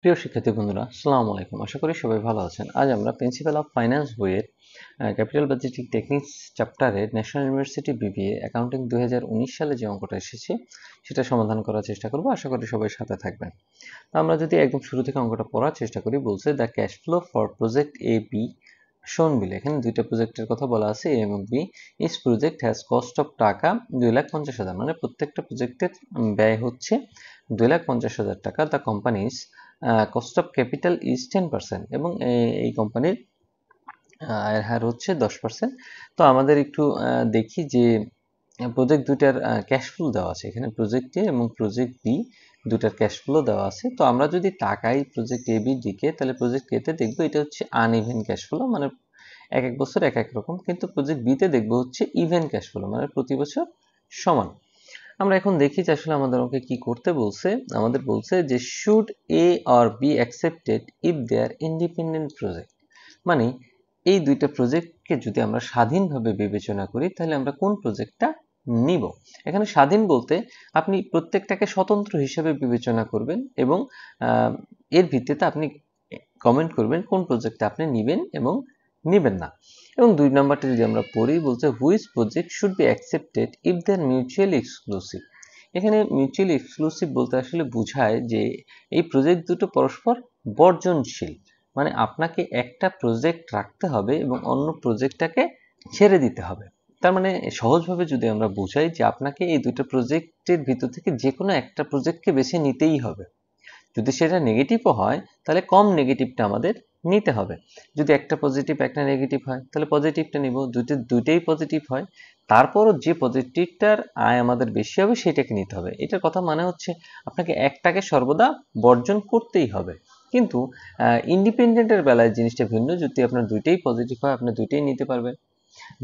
প্রিয় শিক্ষার্থী বন্ধুরা, আসসালামু আলাইকুম। আশা করি সবাই ভালো আছেন। আজ আমরা প্রিন্সিপাল অফ ফাইন্যান্স বইয়ের ক্যাপিটাল বাজেটিং টেকনিক্স চ্যাপ্টারের ন্যাশনাল ইউনিভার্সিটি বিবিএ অ্যাকাউন্টিং 2019 সালে যে অঙ্কটা এসেছে সেটা সমাধান করার চেষ্টা করব। আশা করি সবাই সাথে থাকবেন। আমরা যদি একদম শুরু থেকে অঙ্কটা পড়ার চেষ্টা করি, বলছে the cash flow for project A B শোন বিল। এখানে দুইটা প্রজেক্টের কথা বলা আছে, এ এবং B. Each project has cost of taka 2,50,000, মানে প্রত্যেকটা প্রজেক্টের ব্যয় হচ্ছে 2,50,000 টাকা। The company's cost of capital is 10%, এবং এই কোম্পানির আয়ের হার হচ্ছে 10%। তো আমাদের একটু দেখি যে প্রজেক্ট দুইটার ক্যাশ ফ্লো দেওয়া আছে। এখানে প্রজেক্ট এ এবং প্রজেক্ট বি দুটার ক্যাশ ফ্লো দেওয়া আছে। তো আমরা যদি তাকাই প্রজেক্ট এ বির দিকে, তাহলে প্রজেক্ট এ তে দেখবো এটা হচ্ছে আনইভেন ক্যাশ ফ্লো, মানে এক এক বছর এক এক রকম। কিন্তু প্রজেক্ট বি তে দেখবো হচ্ছে ইভেন ক্যাশ ফ্লো, মানে প্রতি বছর সমান। আমরা এখন দেখি যে আসলে আমাদের অঙ্কে কি করতে বলছে। আমাদের বলছে যে should A or B accepted if they are independent project, মানে এই দুইটা প্রজেক্টকে যদি আমরা স্বাধীনভাবে বিবেচনা করি তাহলে আমরা কোন প্রজেক্টটা নিব। এখানে স্বাধীন বলতে আপনি প্রত্যেকটাকে স্বতন্ত্র হিসেবে বিবেচনা করবেন এবং এর ভিত্তিতে আপনি কমেন্ট করবেন কোন প্রজেক্টটা আপনি নেবেন এবং নেবেন না। এবং 2 নাম্বারটা যদি আমরা পড়ি, বলছে which project should be accepted if they are mutually exclusive. এখানে মিউচুয়ালি এক্সক্লুসিভ বলতে আসলে বোঝায় যে এই প্রজেক্ট দুটো পরস্পর বর্জনশীল, মানে আপনাকে একটা প্রজেক্ট রাখতে হবে এবং অন্য প্রজেক্টটাকে ছেড়ে দিতে হবে। তার মানে সহজভাবে যদি আমরা বোঝাই যে আপনাকে এই দুটো প্রজেক্টের ভিতর থেকে যে কোনো একটা প্রজেক্টকে বেছে নিতেই হবে। যদি সেটা নেগেটিভও হয় তাহলে কম নেগেটিভটা আমাদের নিতে হবে। যদি একটা পজিটিভ একটা নেগেটিভ হয় তাহলে পজিটিভটা নিব, দুইটাই পজিটিভ হয় তারপরও যে পজিটিভটার আয় আমাদের বেশি হবে সেটাকে নিতে হবে। এটার কথা মানে হচ্ছে আপনাকে একটাকে সর্বদা বর্জন করতেই হবে। কিন্তু ইন্ডিপেন্ডেন্টের বেলায় জিনিসটা ভিন্ন। যদি আপনার দুইটাই পজিটিভ হয় আপনি দুইটাই নিতে পারবেন,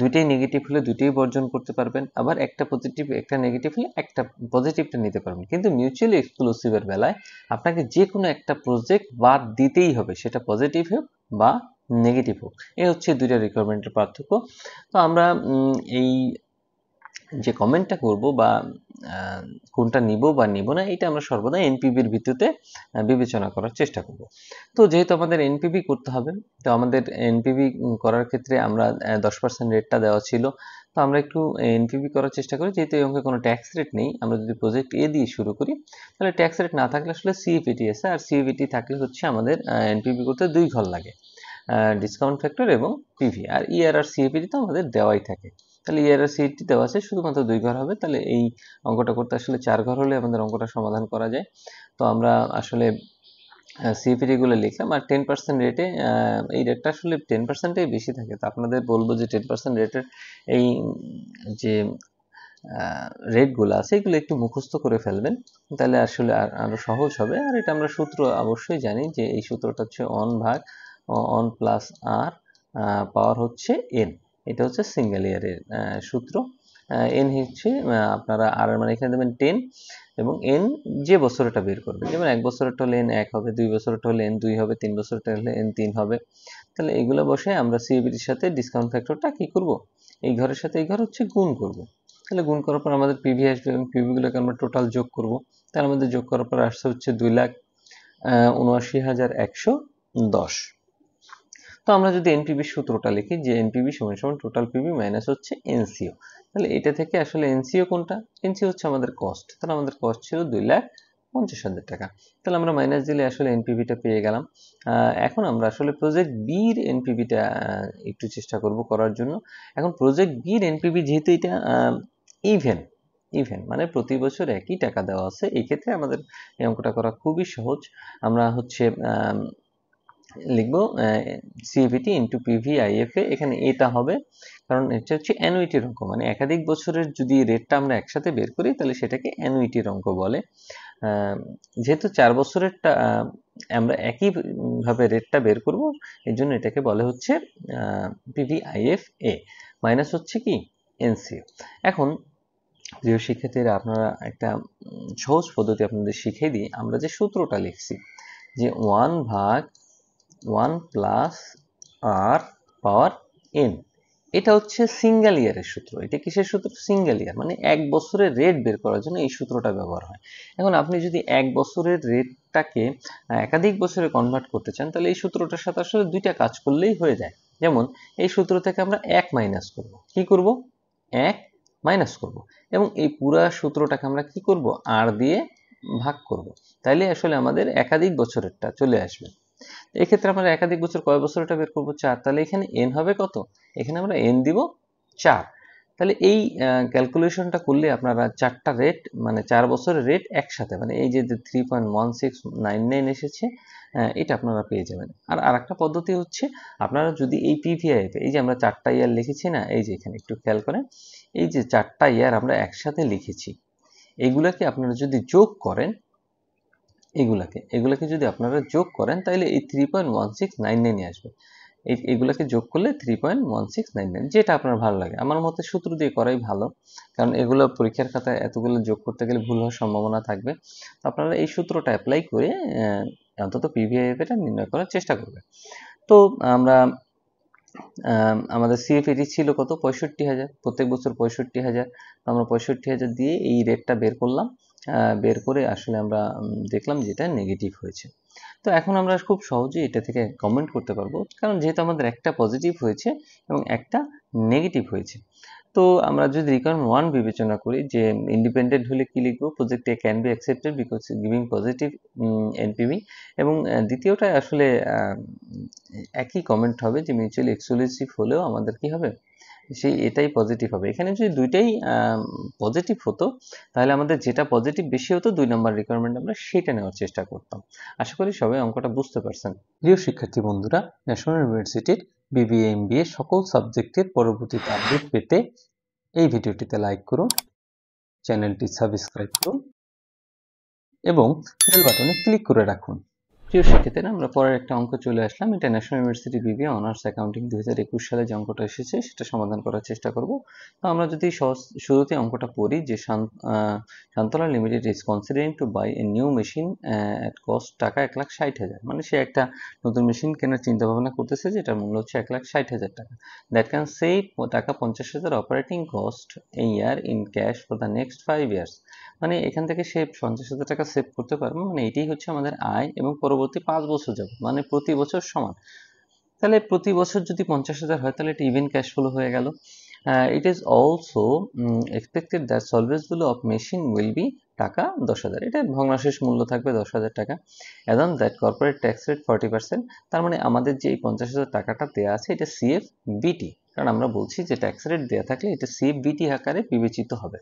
দুইটাই নেগেটিভ হলে দুইটাই বর্জন করতে পারবেন, আবার একটা পজিটিভ একটা নেগেটিভ হলে একটা পজিটিভটা নিতে পারবেন। কিন্তু মিউচুয়ালি এক্সক্লুসিভের বেলায় আপনাকে যে কোনো একটা প্রজেক্ট বাদ দিতেই হবে, সেটা পজিটিভ হোক বা নেগেটিভ হোক। এই হচ্ছে দুইটা রিকোয়ারমেন্টের পার্থক্য। তো আমরা এই যে কমেন্টটা করব বা কোনটা নিব বা নিব না, এটা আমরা সর্বদা এনপিভির ভিত্তিতে বিবেচনা করার চেষ্টা করব। তো যেহেতু আমাদের এনপিভি করতে হবে, তো আমাদের এনপিভি করার ক্ষেত্রে আমরা 10% রেটটা দেওয়া ছিল। তো আমরা একটু এনপিভি করার চেষ্টা করি। যেহেতু এই অঙ্কে কোনো ট্যাক্স রেট নেই, আমরা যদি প্রজেক্ট এ দিয়ে শুরু করি তাহলে ট্যাক্স রেট না থাকলে আসলে সিএফএটি আছে, আর সিএফএটি থাকলে হচ্ছে আমাদের এনপিভি করতে 2 ঘর লাগে, ডিসকাউন্ট ফ্যাক্টর এবং পিভি। আর ইআর আর সিএফএটি তো আমাদের দেওয়াই থাকে। তাহলে ইআর আর সিএফএটি দেওয়া আছে, শুধুমাত্র 2 ঘর হবে। তাহলে এই অঙ্কটা করতে আসলে 4 ঘর হলে আমাদের অঙ্কটা সমাধান করা যায়। তো আমরা আসলে সিএফএটি গুলো লিখলাম। আর 10% রেটে এই রেটটা আসলে 10%-এই বেশি থাকে। তো আপনাদের বলবো যে 10% রেটের এই যে রেটগুলো আছে এগুলো একটু মুখস্থ করে ফেলবেন, তাহলে আসলে আরো সহজ হবে। আর এটা আমরা সূত্র অবশ্যই জানি যে এই সূত্রটা হচ্ছে 1 প্লাস আর পাওয়ার হচ্ছে এন। এটা হচ্ছে সিঙ্গেল ইয়ারের সূত্র। এন হচ্ছে আপনারা আর মানে এখানে দেবেন 10 এবং এন যে বছরটা বের করবেন। যেমন 1 বছরটা হলে এন 1 হবে, 2 বছরটা হলে এন 2 হবে, 3 বছরটা হলে এন 3 হবে। তাহলে এগুলো বসে আমরা সিএবিটির সাথে ডিসকাউন্ট ফ্যাক্টরটা কি করব, এই ঘরের সাথে এই ঘর হচ্ছে গুণ করব। তাহলে গুণ করার পর আমাদের পিভি আসবে এবং পিভিগুলোকে আমরা টোটাল যোগ করব। তাহলে আমাদের যোগ করার পর আসছে হচ্ছে 2,79,110। তো আমরা যদি এনপিভির সূত্রটা লিখি যে এনপিভি সমান সমান টোটাল পিভি মাইনাস হচ্ছে এনসিও, তাহলে এটা থেকে আসলে এনসিও কোনটা, এনসিও হচ্ছে আমাদের কস্ট। তাহলে আমাদের কস্ট ছিল 2,50,000 টাকা। তাহলে আমরা মাইনাস দিলে আসলে এনপিভিটা পেয়ে গেলাম। এখন আমরা আসলে প্রজেক্ট বির এনপিভিটা একটু চেষ্টা করব করার জন্য। এখন প্রজেক্ট বির এনপিভি যেহেতু এটা ইভেন মানে প্রতি বছর একই টাকা দেওয়া আছে, এই ক্ষেত্রে আমাদের এই অঙ্কটা করা খুবই সহজ। আমরা হচ্ছে লিখবো সিএভিটি ইন্টু পিভিআইএফএ। এখানে এটা হবে কারণ এটা হচ্ছে অ্যানুইটির অঙ্ক, মানে একাধিক বছরের যদি রেটটা আমরা একসাথে বের করি তাহলে সেটাকে অ্যানুইটির অঙ্ক বলে। যেহেতু 4 বছরেরটা আমরা একইভাবে রেটটা বের করব, এই জন্য এটাকে বলে হচ্ছে পিভিআইএফএ মাইনাস হচ্ছে কি এনসিও। এখন প্রিয় শিক্ষার্থীরা, আপনারা একটা সহজ পদ্ধতি আপনাদের শিখিয়ে দিই। আমরা যে সূত্রটা লিখছি যে 1 প্লাস আর পাওয়ার এন, এটা হচ্ছে সিঙ্গেল ইয়ারের সূত্র। এটা কিসের সূত্র? সিঙ্গেল ইয়ার, মানে এক বছরের রেট বের করার জন্য এই সূত্রটা ব্যবহার হয়। এখন আপনি যদি এক বছরের রেটটাকে একাধিক বছরে কনভার্ট করতে চান, তাহলে এই সূত্রটার সাথে আসলে দুইটা কাজ করলেই হয়ে যায়। যেমন এই সূত্র থেকে আমরা 1 মাইনাস করব। কি করব? 1 মাইনাস করব, এবং এই পুরা সূত্রটাকে আমরা কি করব? আর দিয়ে ভাগ করব। তাইলে আসলে আমাদের একাধিক বছরেরটা চলে আসবে। এক্ষেত্রে আমরা একাধিক বছর, কয় বছর এটা বের করবো? 4। তাহলে এখানে n হবে কত? এখানে আমরা n দিব 4। তাহলে এই ক্যালকুলেশনটা করলে আপনারা 4টা রেট, মানে 4 বছরের রেট একসাথে, মানে এই যে 3.1699 এসেছে, এটা আপনারা পেয়ে যাবেন। আর আরেকটা পদ্ধতি হচ্ছে, আপনারা যদি এই পিভিআইএফ, এই যে আমরা 4টা ইয়ার লিখেছি না, এই যে এখানে একটু খেয়াল করেন, এই যে 4টা ইয়ার আমরা একসাথে লিখেছি, এগুলাকে আপনারা যদি যোগ করেন, এগুলাকে যদি আপনারা যোগ করেন, তাহলে এই 3.1699 আসবে। এগুলাকে যোগ করলে 3.1699, যেটা আপনার ভালো লাগে। আমার মতে সূত্র দিয়ে করাই ভালো, কারণ এগুলো পরীক্ষার খাতায় এতগুলো যোগ করতে গেলে ভুল হওয়ার সম্ভাবনা থাকবে। তো আপনারা এই সূত্রটা অ্যাপ্লাই করে অন্তত পিভিআইএফ এটা নির্ণয় করার চেষ্টা করবেন। তো আমরা আমাদের সিএফএটি ছিল কত? 65,000, প্রত্যেক বছর 65,000। তো আমরা 65,000 দিয়ে এই রেটটা বের করলাম। বের করে আসলে আমরা দেখলাম যে এটা নেগেটিভ হয়েছে। তো এখন আমরা খুব সহজেই এটা থেকে কমেন্ট করতে পারবো, কারণ যেহেতু আমাদের একটা পজিটিভ হয়েছে এবং একটা নেগেটিভ হয়েছে। তো আমরা যদি রিকোয়ারমেন্ট 1 বিবেচনা করি, যে ইন্ডিপেন্ডেন্ট হলে কি লিখবো? Project A can be accepted because giving positive NPV, এবং দ্বিতীয়টা আসলে একই কমেন্ট হবে, যে মিউচুয়ালি এক্সক্লুসিভ হলেও আমাদের কি হবে? এটাই পজিটিভ হবে। এখানে যদি দুইটাই পজিটিভ হতো, তাহলে আমাদের যেটা পজিটিভ বেশি হতো 2 নম্বর রিকোয়ারমেন্ট, আমরা সেটা নেওয়ার চেষ্টা করতাম। আশা করি সবাই অঙ্কটা বুঝতে পারছেন। প্রিয় শিক্ষার্থী বন্ধুরা, ন্যাশনাল ইউনিভার্সিটির বিবিএ এমবিএ সকল সাবজেক্টের পরবর্তীতে আপডেট পেতে এই ভিডিওটিতে লাইক করুন, চ্যানেলটি সাবস্ক্রাইব করুন এবং বেল বাটনে ক্লিক করে রাখুন। প্রিয় শিক্ষার্থীরা, আমরা পরের একটা অঙ্ক চলে আসলাম। এটা national university BBA honours accounting 2021 সালে যে অঙ্কটা এসেছে সেটা সমাধান করার চেষ্টা করব। তো আমরা যদি শুরুতে অঙ্কটা পড়ি, যে Shantala limited is considering to buy a new machine at cost টাকা 1,60,000, মানে সে একটা নতুন মেশিন কেনার চিন্তা ভাবনা করতেছে, যেটার মূল্য হচ্ছে 1,60,000 টাকা। দ্যাট ক্যান সেভ টাকা 50,000 operating cost A year in cash for the next 5 years. মানে এখান থেকে সে 50,000 টাকা সেভ করতে পারবে, মানে এটাই হচ্ছে আমাদের আয়, এবং পরবর্তী 5 বছর যাবে, মানে প্রতি বছর সমান। তাহলে প্রতি বছর যদি 50,000 হয়, তাহলে এটা ইভেন ক্যাশ ফ্লো হয়ে গেল। It is also expected that salvage value of machine will be টাকা 10,000, এটা ভগ্নাশেষ মূল্য থাকবে 10,000 টাকা। As on that corporate tax rate 40%, তার মানে আমাদের যে এই 50,000 টাকাটা দেওয়া আছে, এটা সিএফ বিটি, কারণ আমরা বলছি যে ট্যাক্স রেট দেওয়া থাকলে এটা সিএফ বিটি আকারে বিবেচিত হবে।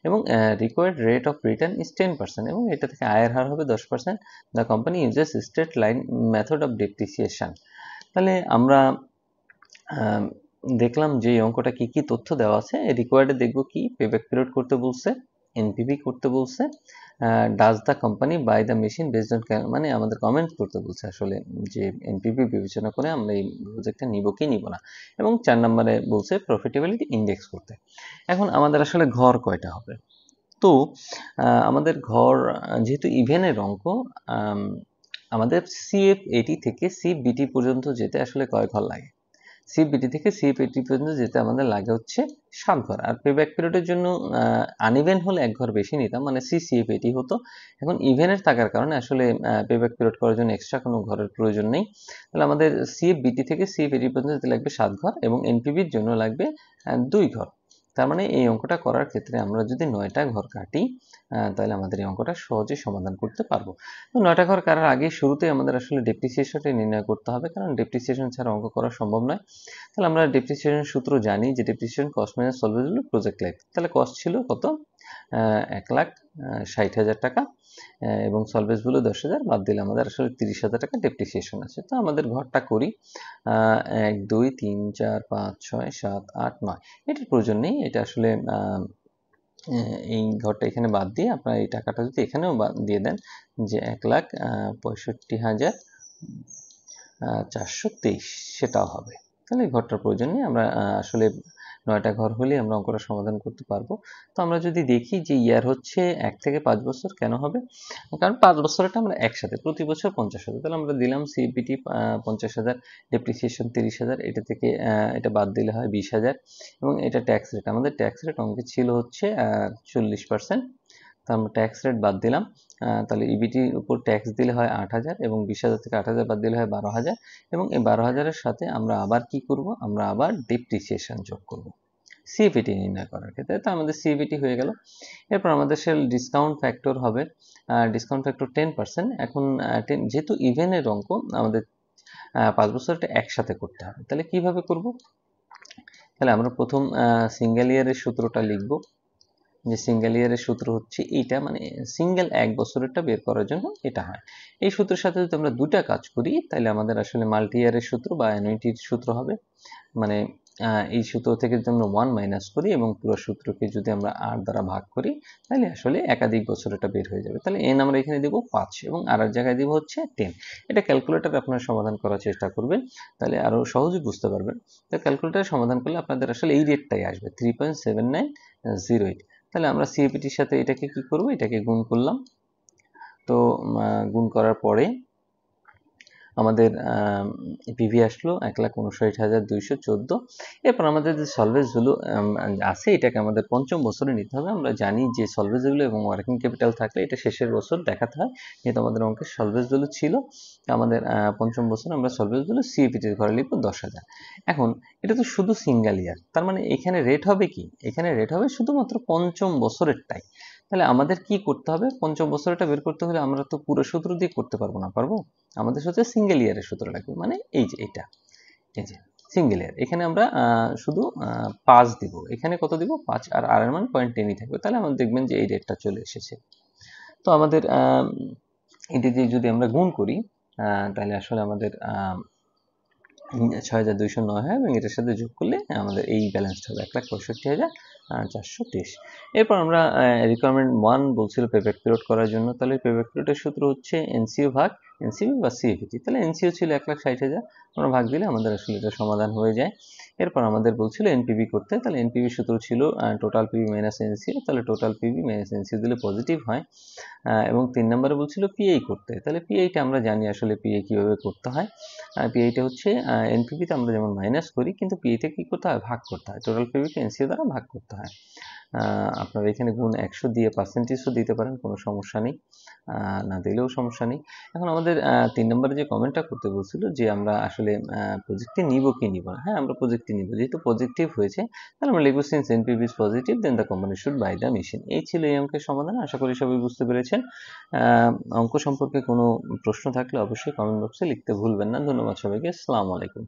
এবং required rate of return is 10%, এবং এটা থেকে আয়ের হার হবে 10%। The company uses straight line method of depreciation. তাহলে আমরা দেখলাম যে এই অঙ্কটা কি কি তথ্য দেওয়া আছে। রিকোয়ার্ডে দেখব কি, পেব্যাক পিরিয়ড করতে বলছে, এনপিভি করতে বলছে, does the company buy the machine based on, মানে আমাদের কমেন্ট করতে বলছে আসলে, যে এনপিভি বিবেচনা করে আমরা এই প্রজেক্টটা নিব কি নিব না, এবং 4 নম্বরে বলছে প্রফিটেবিলিটি ইন্ডেক্স করতে। এখন আমাদের আসলে ঘর কয়টা হবে? তো আমাদের ঘর, যেহেতু ইভেনের অঙ্ক, আমাদের সিএফ80 থেকে সিবিটি পর্যন্ত যেতে আসলে কয় ঘর লাগে? সিবিটি থেকে সিএফ80 পর্যন্ত যেতে আমাদের লাগে হচ্ছে 7 ঘর। আর পেব্যাক পিরিয়ডের জন্য আনইভেন হলে 1 ঘর বেশি নিতাম, মানে সিএফ80 হতো। এখন ইভেনের থাকার কারণে আসলে পেব্যাক পিরিয়ড করার জন্য এক্সট্রা কোনো ঘরের প্রয়োজন নেই। তাহলে আমাদের সিএফবিটি থেকে সিএফ80 পর্যন্ত যেতে লাগবে 7 ঘর, এবং এনপিভির জন্য লাগবে 2 ঘর। তার মানে এই অঙ্কটা করার ক্ষেত্রে আমরা যদি 9টা ঘর কাটি, তাহলে আমাদের এই অঙ্কটা সহজে সমাধান করতে পারবো। তো 9টা ঘর কাটার আগে শুরুতে আমাদের আসলে ডেপ্রিসিয়েশনটা নির্ণয় করতে হবে, কারণ ডেপ্রিসিয়েশন ছাড়া অঙ্ক করা সম্ভব নয়। তাহলে আমরা ডেপ্রিসিয়েশন সূত্র জানি, যে depreciation cost minus salvage value project life. তাহলে কস্ট ছিল কত? 1,60,000 টাকা, এবং সলভেন্স ভ্যালু 10,000, বাদ দিলে আমাদের আসলে 30,000 টাকা ডেপ্রিসিয়েশন আছে। তো আমাদের ঘরটা করি, 1 2 3 4 5 6 7 8 9, এটার প্রয়োজন নেই। এটা আসলে এই ঘরটা এখানে বাদ দিয়ে আপনার এই টাকাটা যদি এখানেও বাদ দিয়ে দেন, যে 1,65,423, সেটাও হবে। তাহলে এই ঘরটার প্রয়োজন নেই। আমরা আসলে 9টা ঘর হলেই আমরা অঙ্কটা সমাধান করতে পারবো। তো আমরা যদি দেখি যে ইয়ার হচ্ছে 1 থেকে 5 বছর, কেন হবে? কারণ 5 বছরটা আমরা একসাথে প্রতি বছর 50,000, তাহলে আমরা দিলাম সিপিটি 50,000, ডেপ্রিসিয়েশন 30,000, এটা থেকে এটা বাদ দিলে হয় 20,000, এবং এটা ট্যাক্স রেট, আমাদের ট্যাক্স রেট অঙ্কে ছিল হচ্ছে 40%, তো আমরা ট্যাক্স রেট বাদ দিলাম। তাহলে ইবিটির উপর ট্যাক্স দিলে হয় 8,000, এবং 20,000 থেকে 8,000 বাদ দিলে হয় 12,000, এবং এই 12,000-এর সাথে আমরা আবার কি করব, আমরা আবার ডেপ্রিসিয়েশন যোগ করব সিএফিটি নির্ণয় করার ক্ষেত্রে। তো আমাদের সিএফিটি হয়ে গেল। এরপর আমাদের সেল ডিসকাউন্ট ফ্যাক্টর হবে, ডিসকাউন্ট ফ্যাক্টর 10%। এখন যেহেতু ইভেনের অঙ্ক, আমাদের 5 বছরটা একসাথে করতে হবে, তাহলে কিভাবে করব? তাহলে আমরা প্রথম সিঙ্গেল ইয়ারের সূত্রটা লিখব, যে সিঙ্গেল ইয়ারের সূত্র হচ্ছে এইটা, মানে সিঙ্গেল 1 বছরেরটা বের করার জন্য এটা হয়। এই সূত্রের সাথে যদি আমরা দুটা কাজ করি, তাহলে আমাদের আসলে মাল্টি ইয়ারের সূত্র বা অ্যানুইটির সূত্র হবে। মানে এই সূত্র থেকে যদি আমরা 1 মাইনাস করি এবং পুরো সূত্রকে যদি আমরা 8 দ্বারা ভাগ করি, তাহলে আসলে একাধিক বছর এটা বের হয়ে যাবে। তাহলে n আমরা এখানে দেব 5 এবং আর এক জায়গায় দেব হচ্ছে 10। এটা ক্যালকুলেটরে আপনারা সমাধান করার চেষ্টা করবেন, তাহলে আরো সহজে বুঝতে পারবেন। তো ক্যালকুলেটরে সমাধান করলে আপনাদের আসলে এই রেটটাই আসবে, 3.7908। তাহলে আমরা সিএপিটির সাথে এটাকে কি করব, এটাকে গুণ করলাম। তো গুণ করার পরে আমাদের পিভি আসলো 1,59,214। এরপর আমাদের যে সলভেজগুলো আছে, এটাকে আমাদের পঞ্চম বছরে নিতে হবে। আমরা জানি যে সলভেজগুলো এবং ওয়ার্কিং ক্যাপিটাল থাকলে এটা শেষের বছর দেখাতে হয়, যেহেতু আমাদের অঙ্কের সলভেজগুলো ছিল আমাদের পঞ্চম বছর, আমরা সলভেজগুলো সিএপিটির ঘরে লিখব 10,000। এখন এটা তো শুধু সিঙ্গেল ইয়ার, তার মানে এখানে রেট হবে কি, এখানে রেট হবে শুধুমাত্র পঞ্চম বছরেরটাই। তাহলে আমাদের কি করতে হবে, পঞ্চম বছরটা বের করতে হলে আমরা তো পুরো সূত্র দিয়ে করতে পারবো না, পারবো? আমাদের সাথে সিঙ্গেল ইয়ারের সূত্র লাগবে, মানে এই যে এটা, এই যে সিঙ্গেল ইয়ার। এখানে আমরা শুধু 5 দিব, এখানে কত দিব 5, আর আর এর মান 0.10ই থাকবে। তাহলে আমরা দেখবেন যে এই রেটটা চলে এসেছে। তো আমাদের এটি দিয়ে যদি আমরা গুণ করি, তাহলে আসলে আমাদের 6,209 হয়, এবং এটার সাথে যোগ করলে আমাদের এই ব্যালেন্সটা হবে 1,65,423। এরপর আমরা রিকোয়ারমেন্ট 1 বলছিল পেব্যাক পিরিয়ড করার জন্য, তাহলে পেব্যাক পিরিয়ডের সূত্র হচ্ছে এনসিও ভাগ এনসিবি বা সিএফিটি। তাহলে এনসিও ছিল 1,60,000, আমরা ভাগ দিলে আমাদের আসলে এটা সমাধান হয়ে যায়। এরপর আমাদের বলছিল এনপিবি করতে, তাহলে এনপিবি সূত্র ছিল টোটাল পিবি মাইনাস এনসিও, তাহলে টোটাল পিবি মাইনাস এনসিও দিলে পজিটিভ হয়। এবং 3 নম্বরে বলছিল পিআই করতে, তাহলে পিআইটা আমরা জানি আসলে পিআই কিভাবে করতে হয়। পিআইটা হচ্ছে এনপিবিতে আমরা যেমন মাইনাস করি, কিন্তু পিআইতে কি করতে হয়, ভাগ করতে হয়, টোটাল পিবিকে এনসিও দ্বারা ভাগ করতে হয়। আপনারা এখানে গুণ 100 দিয়ে পার্সেন্টেজও দিতে পারেন, কোনো সমস্যা নেই, না দিলেও সমস্যা নেই। এখন আমাদের 3 নম্বরে যে কমেন্টটা করতে বলছিল যে আমরা আসলে প্রজেক্টে নিব কি নিব না, হ্যাঁ আমরা প্রজেক্টে নিব, যেহেতু পজিটিভ হয়েছে তাহলে আমরা লিখব since NPV is positive then the company should buy the machine. এই ছিল এই অঙ্কের সমাধান, আশা করি সবাই বুঝতে পেরেছেন। অঙ্ক সম্পর্কে কোনো প্রশ্ন থাকলে অবশ্যই কমেন্ট বক্সে লিখতে ভুলবেন না। ধন্যবাদ সবাইকে, আসসালামু আলাইকুম।